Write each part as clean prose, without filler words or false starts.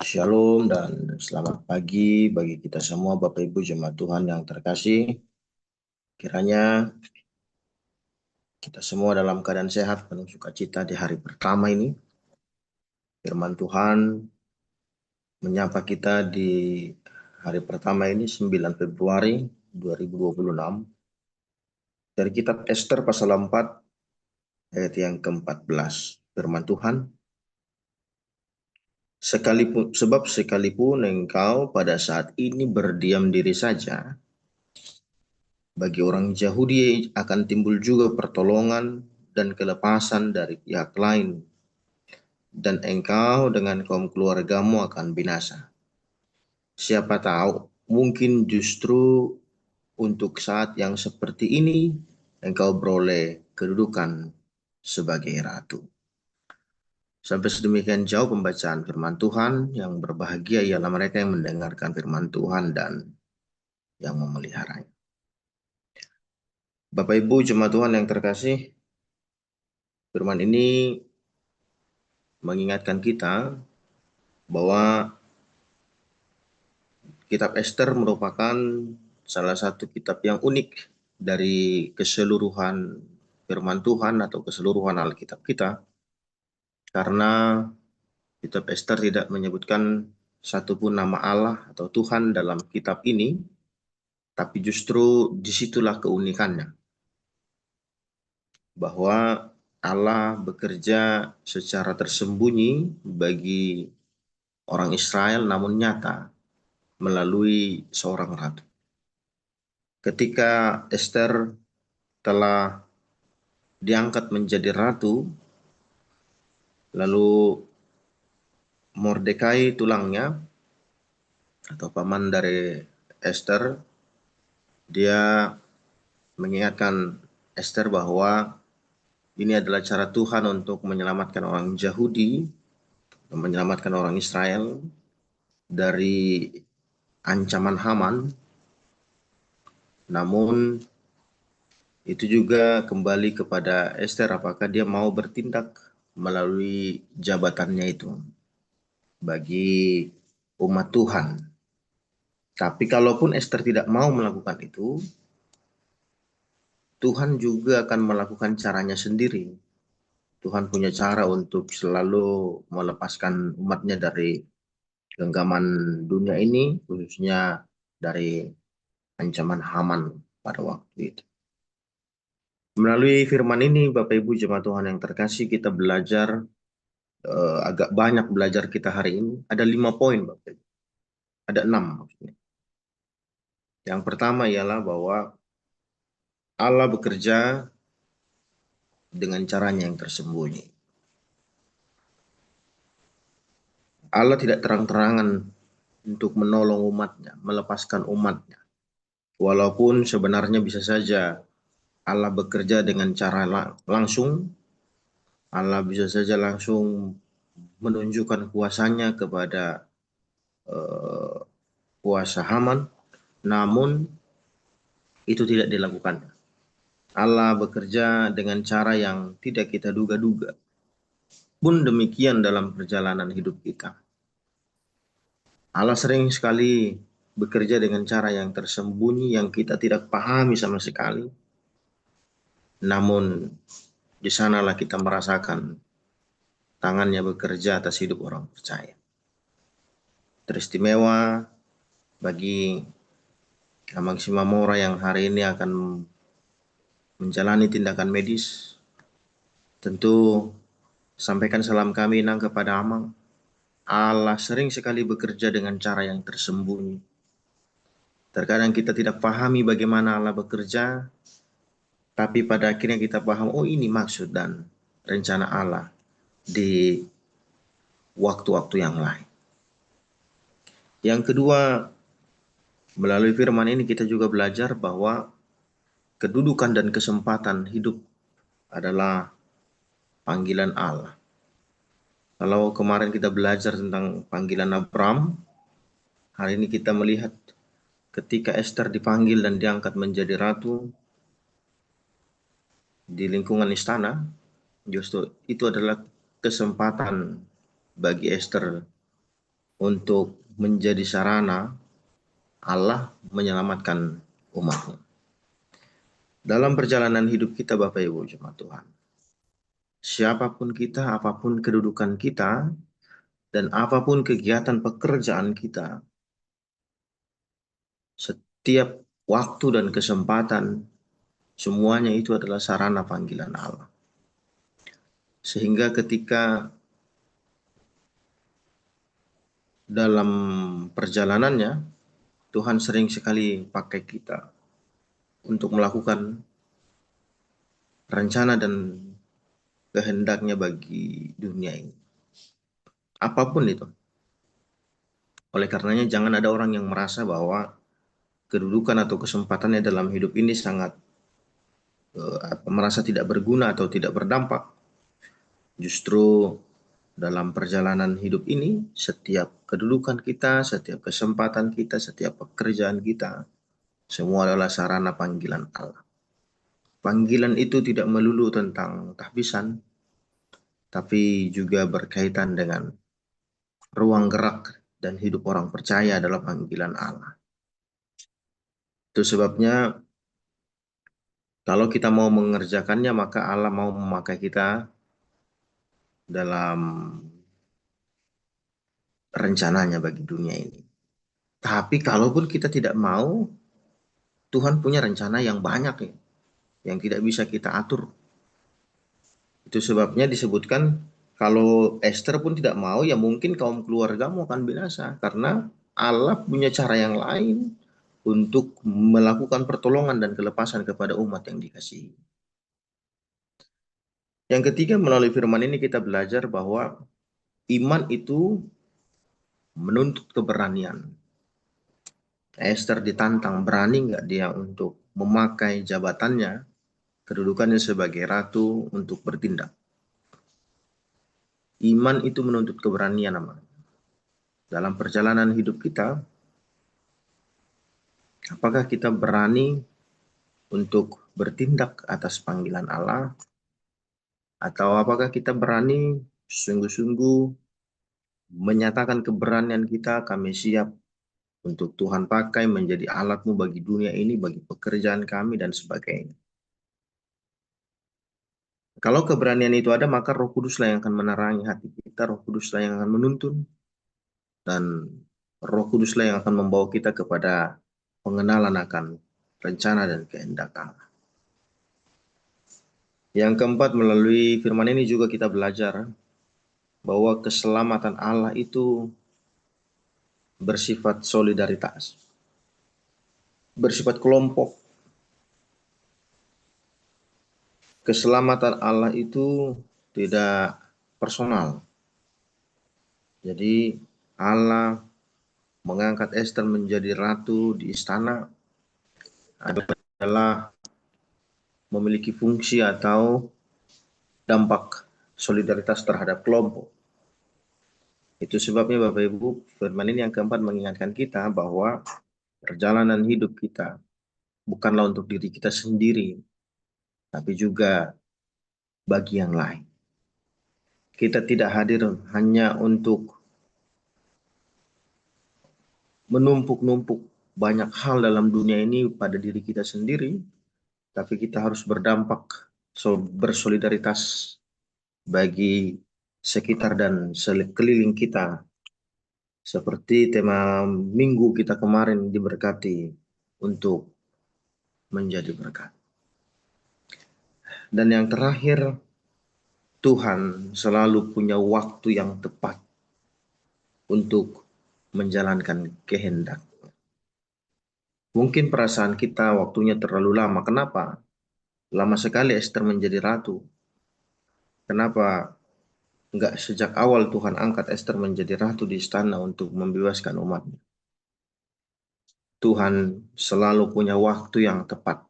Shalom dan selamat pagi bagi kita semua Bapak Ibu jemaat Tuhan yang terkasih. Kiranya kita semua dalam keadaan sehat, penuh sukacita di hari pertama ini. Firman Tuhan menyapa kita di hari pertama ini 9 Februari 2026 dari kitab Ester pasal 4 ayat yang ke-14. Firman Tuhan, sekalipun engkau pada saat ini berdiam diri saja, bagi orang Yahudi akan timbul juga pertolongan dan kelepasan dari pihak lain, dan engkau dengan kaum keluargamu akan binasa. Siapa tahu, mungkin justru untuk saat yang seperti ini, engkau beroleh kedudukan sebagai ratu. Sampai sedemikian jauh pembacaan firman Tuhan. Yang berbahagia ialah mereka yang mendengarkan firman Tuhan dan yang memeliharanya. Bapak Ibu jemaat Tuhan yang terkasih, firman ini mengingatkan kita bahwa kitab Ester merupakan salah satu kitab yang unik dari keseluruhan firman Tuhan atau keseluruhan Alkitab kita, karena kitab Ester tidak menyebutkan satupun nama Allah atau Tuhan dalam kitab ini, tapi justru disitulah keunikannya, bahwa Allah bekerja secara tersembunyi bagi orang Israel namun nyata melalui seorang ratu. Ketika Ester telah diangkat menjadi ratu, lalu Mordekai tulangnya atau paman dari Ester, dia mengingatkan Ester bahwa ini adalah cara Tuhan untuk menyelamatkan orang Yahudi, menyelamatkan orang Israel dari ancaman Haman. Namun itu juga kembali kepada Ester, apakah dia mau bertindak melalui jabatannya itu bagi umat Tuhan. Tapi kalaupun Ester tidak mau melakukan itu, Tuhan juga akan melakukan caranya sendiri. Tuhan punya cara untuk selalu melepaskan umatnya dari genggaman dunia ini, khususnya dari ancaman Haman pada waktu itu. Melalui firman ini, Bapak Ibu jemaat Tuhan yang terkasih, kita belajar agak banyak belajar kita hari ini. Ada 5 poin, Bapak Ibu. Ada 6 maksudnya. Yang pertama ialah bahwa Allah bekerja dengan caranya yang tersembunyi. Allah tidak terang-terangan untuk menolong umatnya, melepaskan umatnya. Walaupun sebenarnya bisa saja Allah bekerja dengan cara langsung, Allah bisa saja langsung menunjukkan kuasanya kepada kuasa Haman, namun itu tidak dilakukan. Allah bekerja dengan cara yang tidak kita duga-duga. Pun demikian dalam perjalanan hidup kita. Allah sering sekali bekerja dengan cara yang tersembunyi yang kita tidak pahami sama sekali. Namun di sanalah kita merasakan tangannya bekerja atas hidup orang percaya. Teristimewa bagi Amang Simamora yang hari ini akan menjalani tindakan medis. Tentu sampaikan salam kami Nang kepada Amang. Allah sering sekali bekerja dengan cara yang tersembunyi. Terkadang kita tidak pahami bagaimana Allah bekerja, tapi pada akhirnya kita paham, oh ini maksud dan rencana Allah di waktu-waktu yang lain. Yang kedua, melalui firman ini kita juga belajar bahwa kedudukan dan kesempatan hidup adalah panggilan Allah. Kalau kemarin kita belajar tentang panggilan Abraham, hari ini kita melihat ketika Ester dipanggil dan diangkat menjadi ratu di lingkungan istana, justru itu adalah kesempatan bagi Ester untuk menjadi sarana Allah menyelamatkan umatnya. Dalam perjalanan hidup kita Bapak Ibu jemaat Tuhan, siapapun kita, apapun kedudukan kita, dan apapun kegiatan pekerjaan kita, setiap waktu dan kesempatan, semuanya itu adalah sarana panggilan Allah. Sehingga ketika dalam perjalanannya, Tuhan sering sekali pakai kita untuk melakukan rencana dan kehendaknya bagi dunia ini. Apapun itu. Oleh karenanya jangan ada orang yang merasa bahwa kedudukan atau kesempatannya dalam hidup ini sangat merasa tidak berguna atau tidak berdampak. Justru dalam perjalanan hidup ini, setiap kedudukan kita, setiap kesempatan kita, setiap pekerjaan kita, semua adalah sarana panggilan Allah. Panggilan itu tidak melulu tentang tahbisan, tapi juga berkaitan dengan ruang gerak dan hidup orang percaya adalah panggilan Allah. Itu sebabnya kalau kita mau mengerjakannya, maka Allah mau memakai kita dalam rencananya bagi dunia ini. Tapi kalaupun kita tidak mau, Tuhan punya rencana yang banyak ya, yang tidak bisa kita atur. Itu sebabnya disebutkan kalau Esther pun tidak mau, ya mungkin kaum keluargamu akan binasa. Karena Allah punya cara yang lain untuk melakukan pertolongan dan kelepasan kepada umat yang dikasihi. Yang ketiga, melalui firman ini kita belajar bahwa iman itu menuntut keberanian. Esther ditantang, berani nggak dia untuk memakai jabatannya, kedudukannya sebagai ratu untuk bertindak. Iman itu menuntut keberanian namanya. Dalam perjalanan hidup kita, apakah kita berani untuk bertindak atas panggilan Allah, atau apakah kita berani sungguh-sungguh menyatakan keberanian kita, kami siap untuk Tuhan pakai menjadi alatmu bagi dunia ini, bagi pekerjaan kami, dan sebagainya. Kalau keberanian itu ada, maka Roh Kuduslah yang akan menerangi hati kita, Roh Kuduslah yang akan menuntun, dan Roh Kuduslah yang akan membawa kita kepada pengenalan akan rencana dan kehendak Allah. Yang keempat, melalui firman ini juga kita belajar bahwa keselamatan Allah itu bersifat solidaritas, bersifat kelompok. Keselamatan Allah itu tidak personal. Jadi Allah mengangkat Esther menjadi ratu di istana adalah memiliki fungsi atau dampak solidaritas terhadap kelompok. Itu sebabnya Bapak Ibu, firman ini yang keempat mengingatkan kita bahwa perjalanan hidup kita bukanlah untuk diri kita sendiri, tapi juga bagi yang lain. Kita tidak hadir hanya untuk menumpuk-numpuk banyak hal dalam dunia ini pada diri kita sendiri, tapi kita harus berdampak, bersolidaritas bagi sekitar dan sekeliling kita. Seperti tema minggu kita kemarin diberkati untuk menjadi berkat. Dan yang terakhir, Tuhan selalu punya waktu yang tepat untuk menjalankan kehendak. Mungkin perasaan kita waktunya terlalu lama. Kenapa? Lama sekali Esther menjadi ratu. Kenapa enggak sejak awal Tuhan angkat Esther menjadi ratu di istana untuk membebaskan umatnya? Tuhan selalu punya waktu yang tepat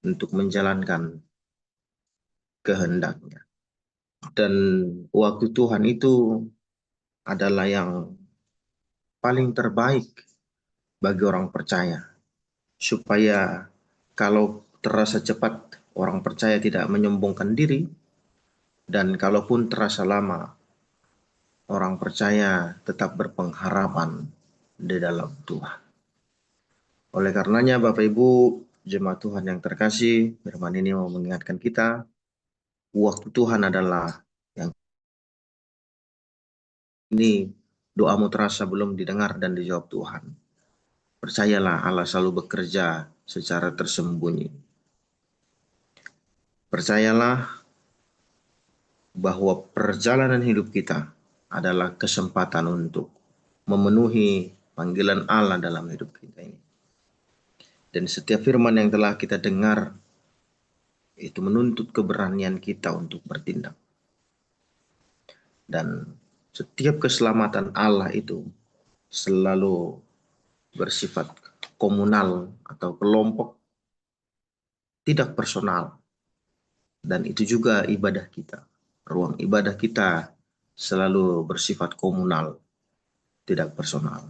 untuk menjalankan kehendaknya. Dan waktu Tuhan itu adalah yang paling terbaik bagi orang percaya. Supaya kalau terasa cepat, orang percaya tidak menyombongkan diri. Dan kalaupun terasa lama, orang percaya tetap berpengharapan di dalam Tuhan. Oleh karenanya Bapak Ibu, jemaat Tuhan yang terkasih, firman ini mau mengingatkan kita, waktu Tuhan adalah yang ini doamu terasa belum didengar dan dijawab Tuhan. Percayalah Allah selalu bekerja secara tersembunyi. Percayalah bahwa perjalanan hidup kita adalah kesempatan untuk memenuhi panggilan Allah dalam hidup kita ini. Dan setiap firman yang telah kita dengar itu menuntut keberanian kita untuk bertindak. Dan setiap keselamatan Allah itu selalu bersifat komunal atau kelompok, tidak personal. Dan itu juga ibadah kita. Ruang ibadah kita selalu bersifat komunal, tidak personal.